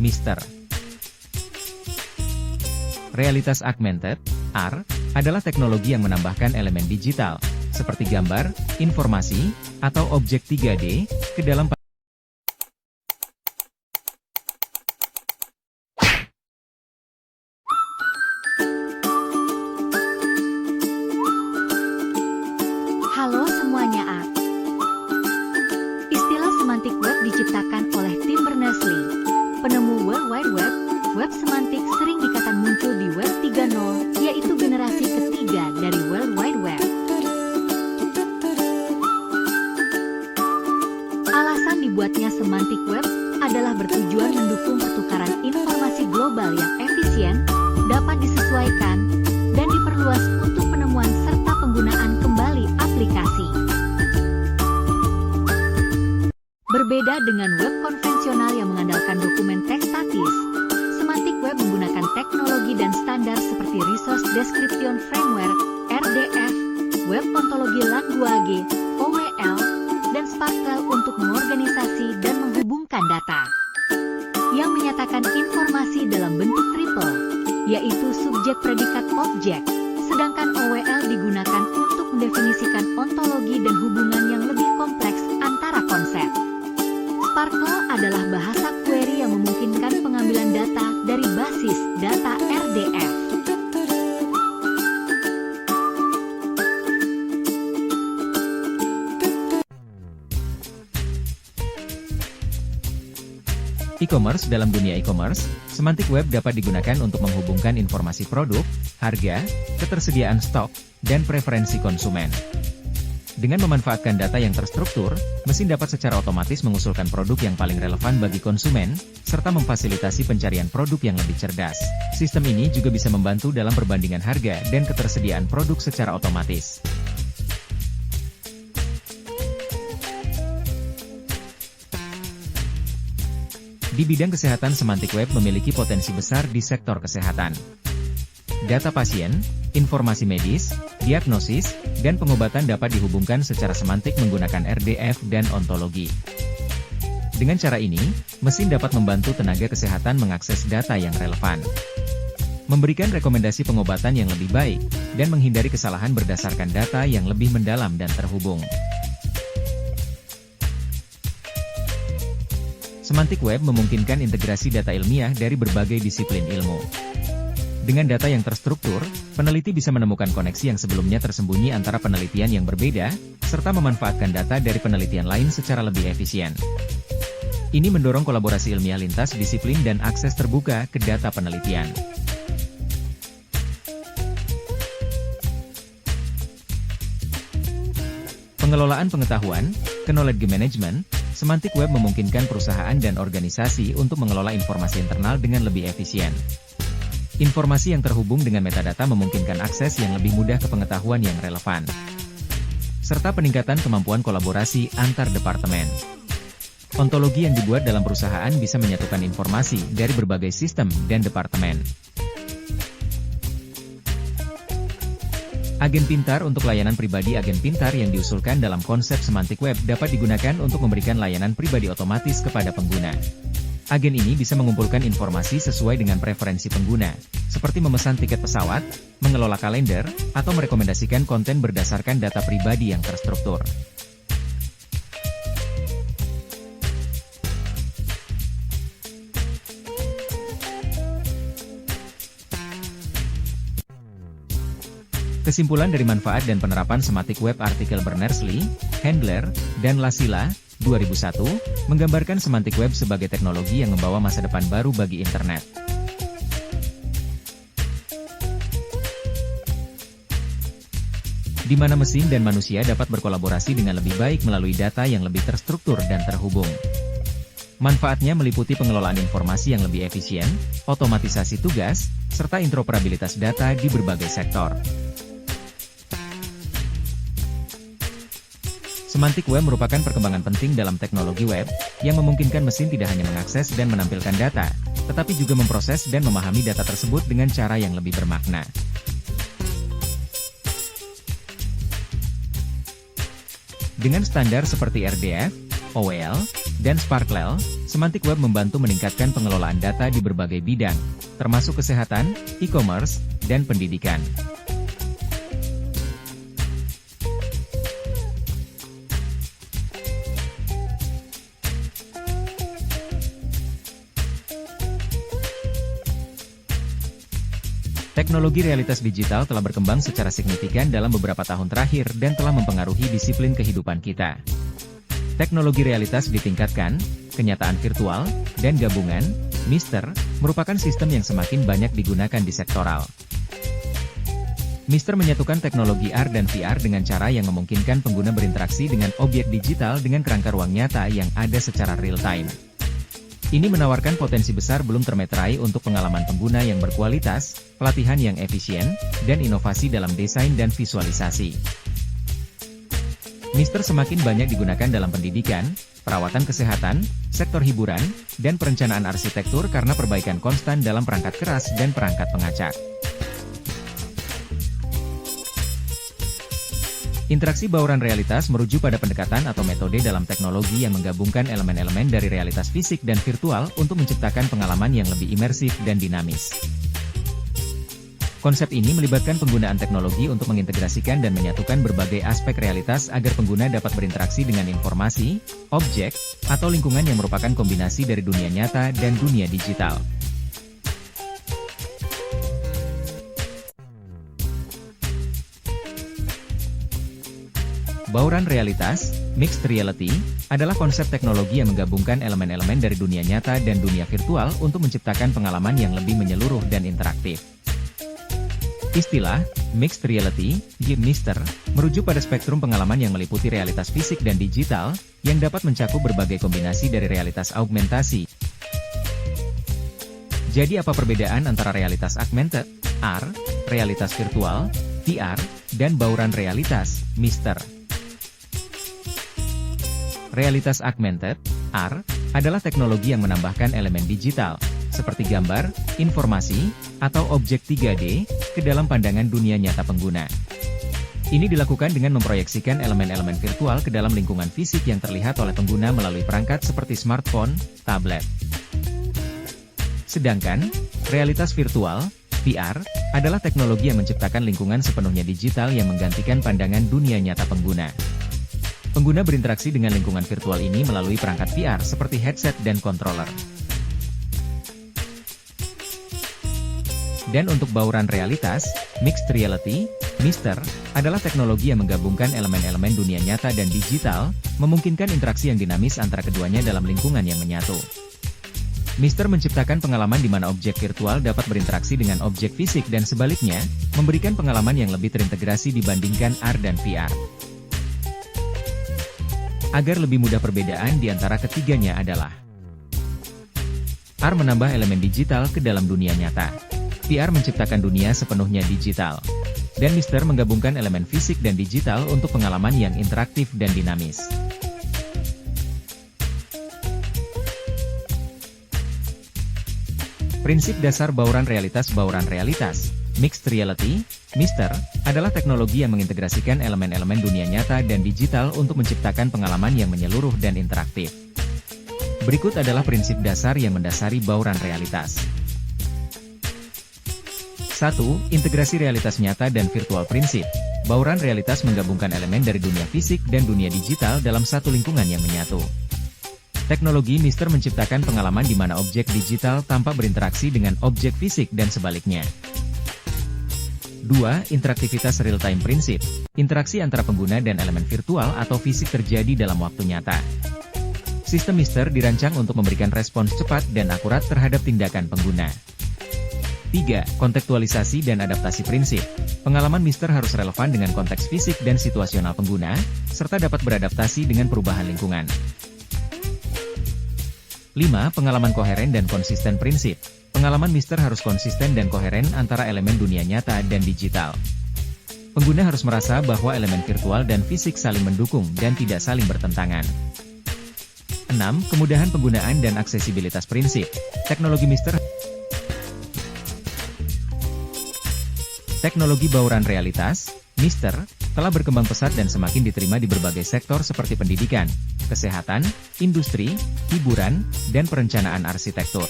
Mr. Realitas Augmented, AR, adalah teknologi yang menambahkan elemen digital, seperti gambar, informasi, atau objek 3D, ke dalam Halo semuanya Istilah semantik web diciptakan oleh Tim Berners-Lee, penemu World Wide Web. Web semantik sering dikatakan muncul di Web 3.0, yaitu generasi ketiga dari World Wide Web. Alasan dibuatnya semantik web adalah bertujuan mendukung pertukaran informasi global yang efisien, dapat disesuaikan, dan diperluas untuk penemuan serta penggunaan kembali aplikasi. Berbeda dengan web konvensional yang mengandalkan dokumen teks statis, semantik web menggunakan teknologi dan standar seperti Resource Description Framework, RDF, Web Ontologi Language, OWL, dan SPARQL untuk mengorganisasi dan menghubungkan data yang menyatakan informasi dalam bentuk triple, yaitu subjek predikat objek, sedangkan OWL digunakan untuk mendefinisikan ontologi dan hubungan yang lebih kompleks antara konsep. SPARQL adalah bahasa query yang memungkinkan pengambilan data dari basis data RDF. E-commerce. Dalam dunia e-commerce, semantik web dapat digunakan untuk menghubungkan informasi produk, harga, ketersediaan stok, dan preferensi konsumen. Dengan memanfaatkan data yang terstruktur, mesin dapat secara otomatis mengusulkan produk yang paling relevan bagi konsumen, serta memfasilitasi pencarian produk yang lebih cerdas. Sistem ini juga bisa membantu dalam perbandingan harga dan ketersediaan produk secara otomatis. Di bidang kesehatan, semantik web memiliki potensi besar di sektor kesehatan. Data pasien, informasi medis, diagnosis, dan pengobatan dapat dihubungkan secara semantik menggunakan RDF dan ontologi. Dengan cara ini, mesin dapat membantu tenaga kesehatan mengakses data yang relevan, memberikan rekomendasi pengobatan yang lebih baik, dan menghindari kesalahan berdasarkan data yang lebih mendalam dan terhubung. Semantik web memungkinkan integrasi data ilmiah dari berbagai disiplin ilmu. Dengan data yang terstruktur, peneliti bisa menemukan koneksi yang sebelumnya tersembunyi antara penelitian yang berbeda, serta memanfaatkan data dari penelitian lain secara lebih efisien. Ini mendorong kolaborasi ilmiah lintas disiplin dan akses terbuka ke data penelitian. Pengelolaan pengetahuan, knowledge management. Semantik web memungkinkan perusahaan dan organisasi untuk mengelola informasi internal dengan lebih efisien. Informasi yang terhubung dengan metadata memungkinkan akses yang lebih mudah ke pengetahuan yang relevan, serta peningkatan kemampuan kolaborasi antar departemen. Ontologi yang dibuat dalam perusahaan bisa menyatukan informasi dari berbagai sistem dan departemen. Agen pintar. Untuk layanan pribadi, agen pintar yang diusulkan dalam konsep semantik web dapat digunakan untuk memberikan layanan pribadi otomatis kepada pengguna. Agen ini bisa mengumpulkan informasi sesuai dengan preferensi pengguna, seperti memesan tiket pesawat, mengelola kalender, atau merekomendasikan konten berdasarkan data pribadi yang terstruktur. Kesimpulan dari manfaat dan penerapan semantik web. Artikel Berners-Lee, Handler, dan Lassila, 2001, menggambarkan semantik web sebagai teknologi yang membawa masa depan baru bagi internet. Di mana mesin dan manusia dapat berkolaborasi dengan lebih baik melalui data yang lebih terstruktur dan terhubung. Manfaatnya meliputi pengelolaan informasi yang lebih efisien, otomatisasi tugas, serta interoperabilitas data di berbagai sektor. Semantik web merupakan perkembangan penting dalam teknologi web, yang memungkinkan mesin tidak hanya mengakses dan menampilkan data, tetapi juga memproses dan memahami data tersebut dengan cara yang lebih bermakna. Dengan standar seperti RDF, OWL, dan SparkLel, Semantic Web membantu meningkatkan pengelolaan data di berbagai bidang, termasuk kesehatan, e-commerce, dan pendidikan. Teknologi realitas digital telah berkembang secara signifikan dalam beberapa tahun terakhir dan telah mempengaruhi disiplin kehidupan kita. Teknologi realitas ditingkatkan, kenyataan virtual, dan gabungan, Mister, merupakan sistem yang semakin banyak digunakan di sektoral. Mister menyatukan teknologi AR dan VR dengan cara yang memungkinkan pengguna berinteraksi dengan objek digital dengan kerangka ruang nyata yang ada secara real-time. Ini menawarkan potensi besar belum termeterai untuk pengalaman pengguna yang berkualitas, pelatihan yang efisien, dan inovasi dalam desain dan visualisasi. Mister semakin banyak digunakan dalam pendidikan, perawatan kesehatan, sektor hiburan, dan perencanaan arsitektur karena perbaikan konstan dalam perangkat keras dan perangkat pengacak. Interaksi bauran realitas merujuk pada pendekatan atau metode dalam teknologi yang menggabungkan elemen-elemen dari realitas fisik dan virtual untuk menciptakan pengalaman yang lebih imersif dan dinamis. Konsep ini melibatkan penggunaan teknologi untuk mengintegrasikan dan menyatukan berbagai aspek realitas agar pengguna dapat berinteraksi dengan informasi, objek, atau lingkungan yang merupakan kombinasi dari dunia nyata dan dunia digital. Bauran realitas, mixed reality, adalah konsep teknologi yang menggabungkan elemen-elemen dari dunia nyata dan dunia virtual untuk menciptakan pengalaman yang lebih menyeluruh dan interaktif. Istilah, mixed reality, (MR), merujuk pada spektrum pengalaman yang meliputi realitas fisik dan digital, yang dapat mencakup berbagai kombinasi dari realitas augmentasi. Jadi apa perbedaan antara realitas augmented, AR, realitas virtual, VR, dan bauran realitas, MR? Realitas augmented, AR, adalah teknologi yang menambahkan elemen digital, seperti gambar, informasi, atau objek 3D, ke dalam pandangan dunia nyata pengguna. Ini dilakukan dengan memproyeksikan elemen-elemen virtual ke dalam lingkungan fisik yang terlihat oleh pengguna melalui perangkat seperti smartphone, tablet. Sedangkan, realitas virtual, VR, adalah teknologi yang menciptakan lingkungan sepenuhnya digital yang menggantikan pandangan dunia nyata pengguna. Pengguna berinteraksi dengan lingkungan virtual ini melalui perangkat VR seperti headset dan controller. Dan untuk bauran realitas, mixed reality, MR, adalah teknologi yang menggabungkan elemen-elemen dunia nyata dan digital, memungkinkan interaksi yang dinamis antara keduanya dalam lingkungan yang menyatu. MR menciptakan pengalaman di mana objek virtual dapat berinteraksi dengan objek fisik dan sebaliknya, memberikan pengalaman yang lebih terintegrasi dibandingkan AR dan VR. Agar lebih mudah perbedaan di antara ketiganya adalah AR menambah elemen digital ke dalam dunia nyata. VR menciptakan dunia sepenuhnya digital. Dan MR menggabungkan elemen fisik dan digital untuk pengalaman yang interaktif dan dinamis. Prinsip dasar bauran realitas mixed reality, MR, adalah teknologi yang mengintegrasikan elemen-elemen dunia nyata dan digital untuk menciptakan pengalaman yang menyeluruh dan interaktif. Berikut adalah prinsip dasar yang mendasari bauran realitas. 1. Integrasi realitas nyata dan virtual prinsip. Bauran realitas menggabungkan elemen dari dunia fisik dan dunia digital dalam satu lingkungan yang menyatu. Teknologi MR menciptakan pengalaman di mana objek digital tampak berinteraksi dengan objek fisik dan sebaliknya. 2. Interaktivitas real-time prinsip. Interaksi antara pengguna dan elemen virtual atau fisik terjadi dalam waktu nyata. Sistem MR dirancang untuk memberikan respons cepat dan akurat terhadap tindakan pengguna. 3. Kontekstualisasi dan adaptasi prinsip. Pengalaman MR harus relevan dengan konteks fisik dan situasional pengguna, serta dapat beradaptasi dengan perubahan lingkungan. 5. Pengalaman koheren dan konsisten prinsip. Pengalaman MR harus konsisten dan koheren antara elemen dunia nyata dan digital. Pengguna harus merasa bahwa elemen virtual dan fisik saling mendukung dan tidak saling bertentangan. 6. Kemudahan penggunaan dan aksesibilitas prinsip. Teknologi bauran realitas, Mister, telah berkembang pesat dan semakin diterima di berbagai sektor seperti pendidikan, kesehatan, industri, hiburan, dan perencanaan arsitektur.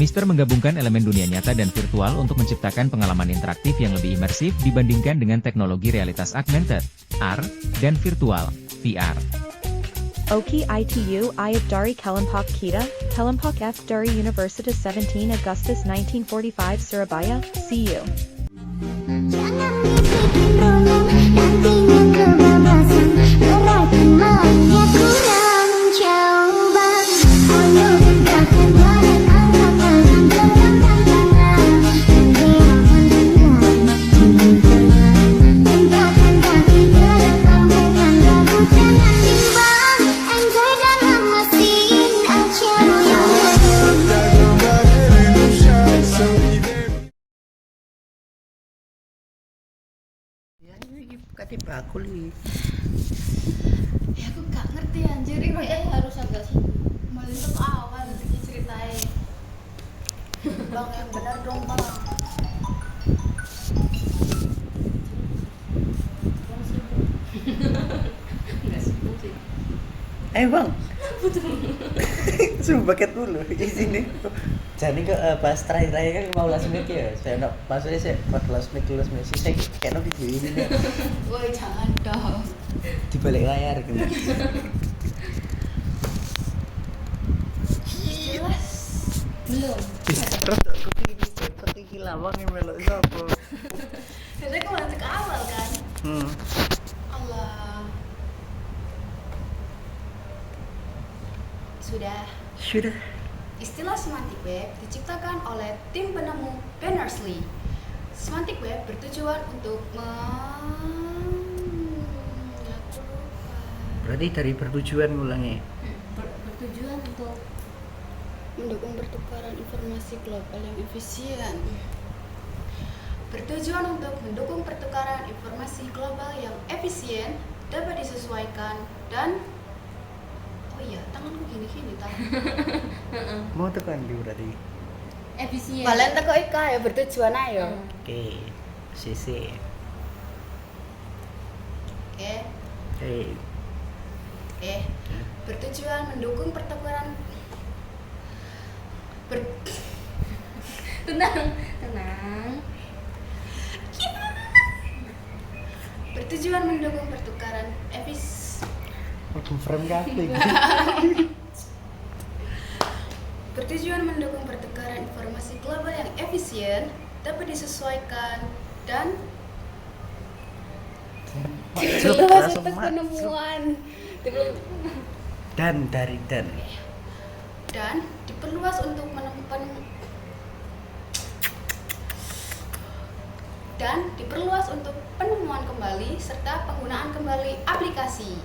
Mister menggabungkan elemen dunia nyata dan virtual untuk menciptakan pengalaman interaktif yang lebih imersif dibandingkan dengan teknologi realitas augmented, AR, dan virtual, VR. Oki itu ayat dari Kelompok Kita, Kelompok F dari Universitas 17 Agustus 1945 Surabaya, CU. Jangan dibikin rumit, nantinya kebablasan. Berarti maunya kurang coba. Ayo gentakan badan, angkat tangan, gerakan tangan. Gentakan kaki, gerak tangan, bahu jangan timbang. Enjoy dalam mesin aja. Ketiba aku li. Ya aku gak ngerti anjir, ini kayaknya harus agak mulai untuk awal nanti ceritain. Bang yang benar dong bang. Enggak sibuk sih. Bang. Sumpah ket dulu di sini. Jadi ke pas terakhir kan mau last minute ya. Saya nak maksudnya saya pas last minute sih saya kayak video ini nih. Woi jangan dong. Di balik layar gitu. Jelas. Belum. Rodok kepingin seperti kilawang yang melok sapa. Biasanya kemarin ke awal kan. Allah. Sudah. Istilah semantik web diciptakan oleh tim penemu Berners-Lee. Semantik web bertujuan untuk Berarti dari bertujuan ngulangnya. bertujuan untuk mendukung pertukaran informasi global yang efisien. Bertujuan untuk mendukung pertukaran informasi global yang efisien, dapat disesuaikan dan tanganku gini-gini Mau tekan di berarti. efisien. Balen teko ika ya bertujuan ayo. Oke. CC. Oke. Oke. Bertujuan mendukung pertukaran tenang. Bertujuan mendukung pertukaran Frame kabeh. Bertujuan mendukung pertukaran informasi global yang efisien, dapat disesuaikan dan Langsung penemuan dan diperluas untuk menemukan penemuan kembali serta penggunaan kembali aplikasi.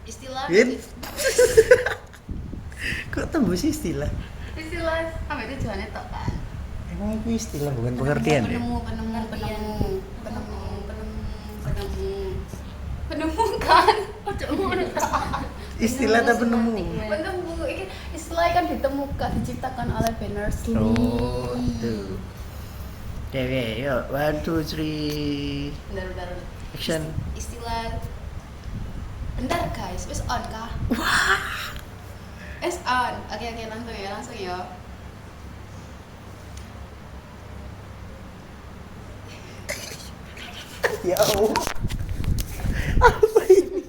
Istilah Kok tembus istilah? apa tujuannya tok kan? Emang itu istilah bukan pengertian ya? Penemu kan? Istilah tak penemu. Penemu ini istilah kan ditemukan diciptakan oleh Berners-Lee. Oh, tuh. Oke, yuk 1, 2, 3 Bentar. action. Istilah bentar guys, wis on kah? Wah. Wis on. Oke, langsung ya. Ya Allah. Apa ini?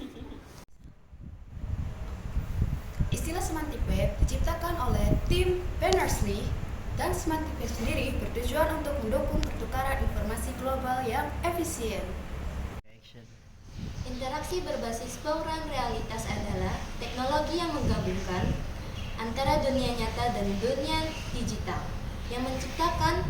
Istilah semantik web diciptakan oleh tim Berners-Lee dan semantik web sendiri bertujuan untuk mendukung pertukaran informasi global yang efisien. Interaksi berbasis program realitas adalah teknologi yang menggabungkan antara dunia nyata dan dunia digital, yang menciptakan